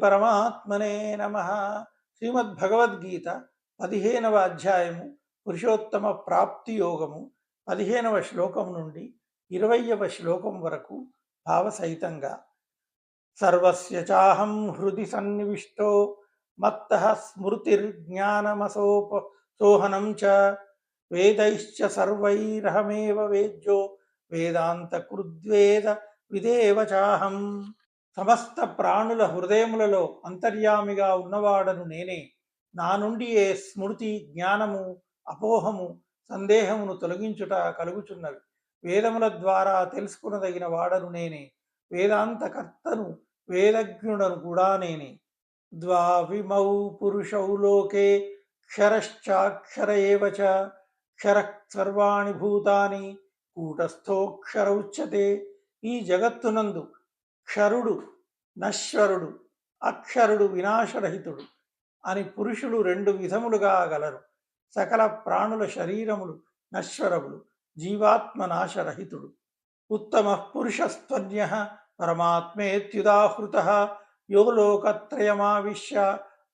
పరమాత్మనే నమః. శ్రీమద్భగవద్గీత 15వ అధ్యాయము పురుషోత్తమ ప్రాప్తి యోగము 15వ శ్లోకం నుండి 20వ శ్లోకం వరకు భావసహితంగా. సర్వస్య చాహం హృది సన్నివిష్టో మత్తః స్మృతిర్జ్ఞానమసోహనం చ వేదైశ్చ సర్వైరహమేవ వేద్యో వేదాంతకృద్వేద విదేవ చాహం. సమస్త ప్రాణుల హృదయములలో అంతర్యామిగా ఉన్నవాడను నేనే. నా నుండి ఏ స్మృతి, జ్ఞానము, అపోహము, సందేహమును తొలగించుట కలుగుచున్నవి. వేదముల ద్వారా తెలుసుకునదగిన వాడను నేనే. వేదాంతకర్తను, వేదజ్ఞుడను కూడా నేనే. ద్వావిమౌ పురుషౌ లోకే క్షరశ్చాక్షర ఏవ చ. క్షరః సర్వాణి భూతాని కూటస్థోక్షర ఉచ్యతే. ఈ జగత్తునందు క్షరుడు నశ్వరుడు, అక్షరుడు వినాశరహితుడు అని పురుషుడు రెండు విధములుగా గలరు. సకల ప్రాణుల శరీరములు నశ్వరములు, జీవాత్మ నాశరహితుడు. ఉత్తమ పురుషస్త్వన్యః పరమాత్మేత్యుదాహృతః యో లోకత్రయమావిశ్య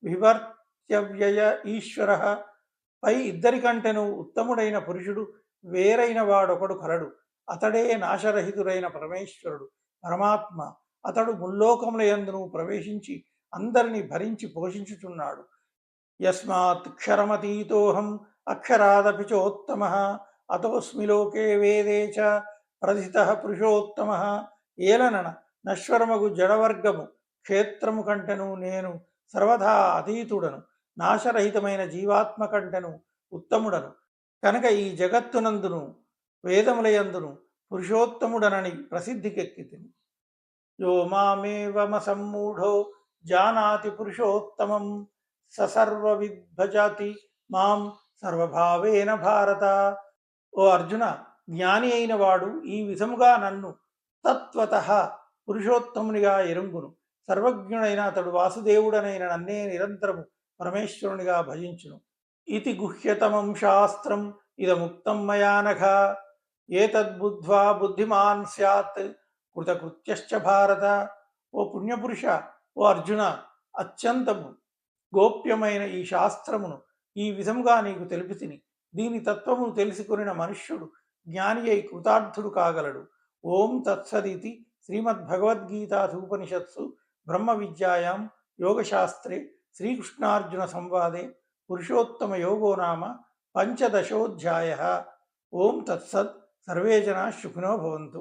బిభర్త్యవ్యయ ఈశ్వరః. పై ఇద్దరికంటెను ఉత్తముడైన పురుషుడు వేరైన వాడొకడు కలడు. అతడే నాశరహితుడైన పరమేశ్వరుడు, పరమాత్మ. అతడు ముల్లోకముల యందును ప్రవేశించి అందరిని భరించి పోషించుచున్నాడు. యస్మాత్ క్షరమతీతోహం అక్షరాదపి చోత్తమః అతోస్మి లోకే వేదే చ ప్రథితః పురుషోత్తమః. ఏలనన నశ్వరమగు జడవర్గము క్షేత్రము కంటెను నేను సర్వదా అతీతుడను, నాశరహితమైన జీవాత్మ కంటెను ఉత్తముడను. కనుక ఈ జగత్తునందును వేదములయందును పురుషోత్తముడనని ప్రసిద్ధికెక్కితిని. యో మామేవమసమ్మూఢో జానాతి పురుషోత్తమం స సర్వవిద్భజతి మాం సర్వభావేన భారత. ఓ అర్జున, జ్ఞాని అయిన వాడు ఈ విధముగా నన్ను తత్వతః పురుషోత్తమునిగా ఎరుంగును. సర్వజ్ఞుడైన అతడు వాసుదేవుడనైన నన్నే నిరంతరము పరమేశ్వరునిగా భజించును. ఇతి గుహ్యతమం శాస్త్రం ఇదముక్తం మయా నఘ. ఏతద్బుద్ధ్వా బుద్ధిమాన్ స్యాత్ కృతకృత్యశ్చ భారత. ఓ పుణ్యపురుష, ఓ అర్జున, అత్యంతము గోప్యమైన ఈ శాస్త్రమును ఈ విధముగా నీకు తెలుపుతిని. దీని తత్వమును తెలుసుకున్న మనుష్యుడు జ్ఞాని అయి కృతార్థుడు కాగలడు. ఓం తత్సదితి శ్రీమద్భగవద్గీతాసూపనిషత్సు బ్రహ్మ విద్యాయాం యోగశాస్త్రే శ్రీకృష్ణార్జున సంవాదే పురుషోత్తమ యోగో నామ పంచదశోధ్యాయః. ఓం తత్సత్. సర్వే జనాః సుఖినో భవంతు.